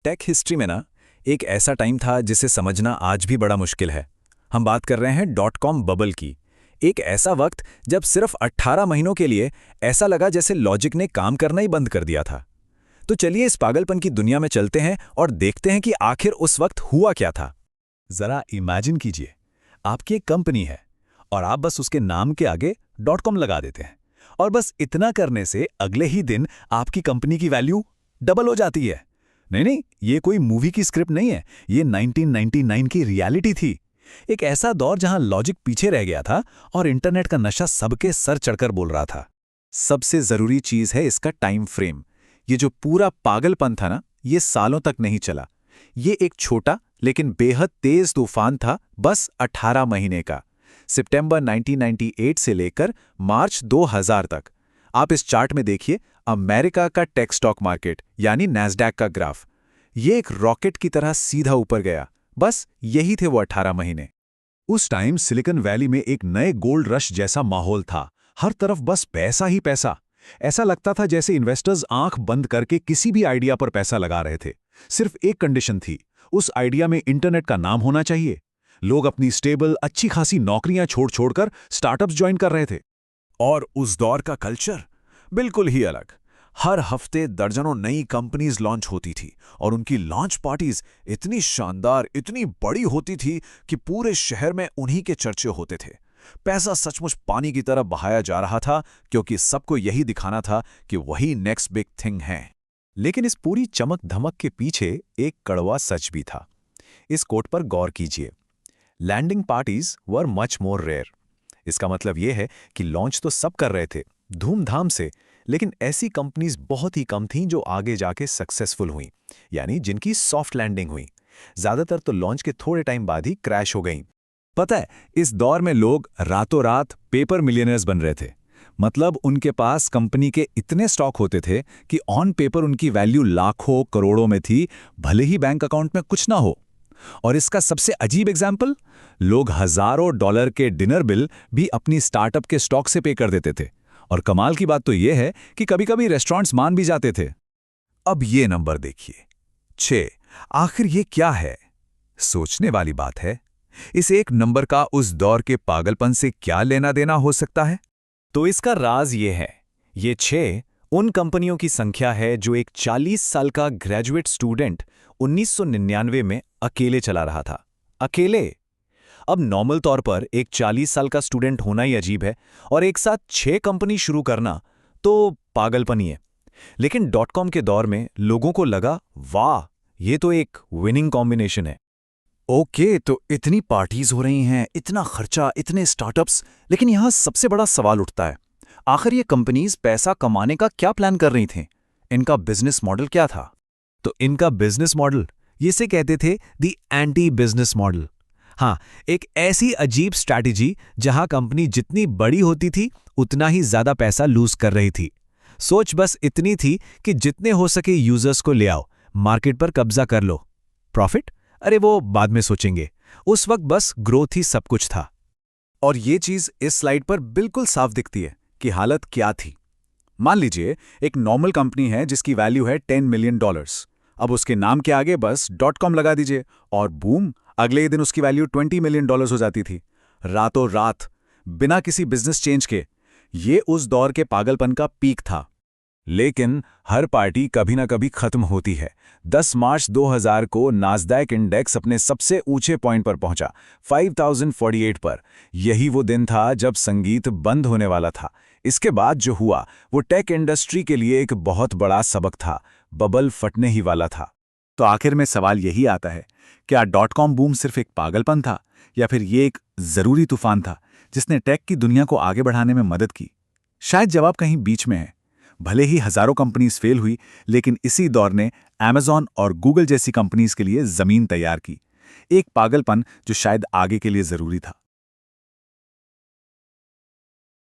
Take history में ना एक ऐसा टाइम था जिसे समझना आज भी बड़ा मुश्किल है। हम बात कर रहे हैं डॉट कॉम बबल की। एक ऐसा वक्त जब सिर्फ 18 महीनों के लिए ऐसा लगा जैसे लॉजिक ने काम करना ही बंद कर दिया था। तो चलिए इस पागलपन की दुनिया में चलते हैं और देखते हैं कि आखिर उस वक्त हुआ क्या था। जरा इमेजिन कीजिए, आपकी एक कंपनी है और आप बस उसके नाम के आगे डॉट कॉम लगा देते हैं और बस इतना करने से अगले ही दिन आपकी कंपनी की वैल्यू डबल हो जाती है। नहीं, ये कोई मूवी की स्क्रिप्ट नहीं है, ये 1999 की रियलिटी थी। एक ऐसा दौर जहां लॉजिक पीछे रह गया था और इंटरनेट का नशा सबके सर चढ़कर बोल रहा था। सबसे जरूरी चीज है इसका टाइम फ्रेम। ये जो पूरा पागलपन था ना, ये सालों तक नहीं चला। ये एक छोटा लेकिन बेहद तेज तूफान था, बस 18 महीने का। सितंबर 1998 से लेकर मार्च 2000 तक। आप इस चार्ट में देखिए, अमेरिका का टेक स्टॉक मार्केट यानी नैस्डैक का ग्राफ। ये एक रॉकेट की तरह सीधा ऊपर गया। बस यही थे वो 18 महीने। उस टाइम सिलिकॉन वैली में एक नए गोल्ड रश जैसा माहौल था। हर तरफ बस पैसा ही पैसा। ऐसा लगता था जैसे इन्वेस्टर्स आंख बंद करके किसी भी आइडिया पर पैसा लगा रहे थे। सिर्फ एक कंडीशन थी, उस आइडिया में इंटरनेट का नाम होना चाहिए। लोग अपनी स्टेबल अच्छी खासी नौकरियां छोड़ छोड़कर स्टार्टअप्स ज्वाइन कर रहे थे। और उस दौर का कल्चर बिल्कुल ही अलग। हर हफ्ते दर्जनों नई कंपनीज लॉन्च होती थी और उनकी लॉन्च पार्टीज इतनी शानदार, इतनी बड़ी होती थी कि पूरे शहर में उन्हीं के चर्चे होते थे। पैसा सचमुच पानी की तरह बहाया जा रहा था, क्योंकि सबको यही दिखाना था कि वही नेक्स्ट बिग थिंग है। लेकिन इस पूरी चमक धमक के पीछे एक कड़वा सच भी था। इस कोट पर गौर कीजिए, landing parties were much more rare. इसका मतलब यह है कि लॉन्च तो सब कर रहे थे धूमधाम से, लेकिन ऐसी कंपनीज बहुत ही कम थीं जो आगे जाके सक्सेसफुल हुईं, यानी जिनकी सॉफ्ट लैंडिंग हुई। ज्यादातर तो लॉन्च के थोड़े टाइम बाद ही क्रैश हो गईं। पता है, इस दौर में लोग रातों रात पेपर मिलियनर्स बन रहे थे। मतलब उनके पास कंपनी के इतने स्टॉक होते थे कि ऑन पेपर उनकी वैल्यू लाखों करोड़ों में थी, भले ही बैंक अकाउंट में कुछ ना हो। और इसका सबसे अजीब एग्जाम्पल, लोग हजारों डॉलर के डिनर बिल भी अपनी स्टार्टअप के स्टॉक से पे कर देते थे। और कमाल की बात तो यह है कि कभी-कभी रेस्टोरेंट्स मान भी जाते थे। अब ये नंबर देखिए, 6। आखिर ये क्या है? सोचने वाली बात है। इस एक नंबर का उस दौर के पागलपन से क्या लेना देना हो सकता है? तो इसका राज ये है, ये 6 उन कंपनियों की संख्या है जो एक 40 साल का ग्रेजुएट स्टूडेंट 1999 में अकेले चला रहा था। अकेले। अब नॉर्मल तौर पर एक 40 साल का स्टूडेंट होना ही अजीब है, और एक साथ 6 कंपनी शुरू करना तो पागलपन ही है। लेकिन डॉट कॉम के दौर में लोगों को लगा, वाह, ये तो एक विनिंग कॉम्बिनेशन है। ओके, तो इतनी पार्टीज हो रही हैं, इतना खर्चा, इतने स्टार्टअप्स, लेकिन यहां सबसे बड़ा सवाल उठता है, आखिर ये कंपनीज पैसा कमाने का क्या प्लान कर रही थीं? इनका बिजनेस मॉडल क्या था? तो इनका बिजनेस मॉडल, इसे कहते थे दी एंटी बिजनेस मॉडल। हाँ, एक ऐसी अजीब स्ट्रैटेजी जहां कंपनी जितनी बड़ी होती थी उतना ही ज्यादा पैसा लूज कर रही थी। सोच बस इतनी थी कि जितने हो सके यूजर्स को ले आओ, मार्केट पर कब्जा कर लो। प्रॉफिट? अरे वो बाद में सोचेंगे। उस वक्त बस ग्रोथ ही सब कुछ था। और ये चीज इस स्लाइड पर बिल्कुल साफ दिखती है कि हालत क्या थी। मान लीजिए एक नॉर्मल कंपनी है जिसकी वैल्यू है $10 मिलियन। अब उसके नाम के आगे बस .com लगा दीजिए और बूम, अगले ही दिन उसकी वैल्यू $20 मिलियन हो जाती थी। रातों रात, बिना किसी बिजनेस चेंज के। ये उस दौर के पागलपन का पीक था। लेकिन हर पार्टी कभी ना कभी खत्म होती है। 10 मार्च 2000 को नास्डैक इंडेक्स अपने सबसे ऊंचे पॉइंट पर पहुंचा, 5048 पर। यही वो दिन था जब संगीत बंद होने वाला था। इसके बाद जो हुआ वो टेक इंडस्ट्री के लिए एक बहुत बड़ा सबक था। बबल फटने ही वाला था। तो आखिर में सवाल यही आता है, क्या .com बूम सिर्फ एक पागलपन था, या फिर ये एक जरूरी तूफान था जिसने टेक की दुनिया को आगे बढ़ाने में मदद की? शायद जवाब कहीं बीच में है। भले ही हजारों कंपनीज फेल हुई, लेकिन इसी दौर ने Amazon और गूगल जैसी कंपनीज के लिए जमीन तैयार की। एक पागलपन जो शायद आगे के लिए जरूरी था।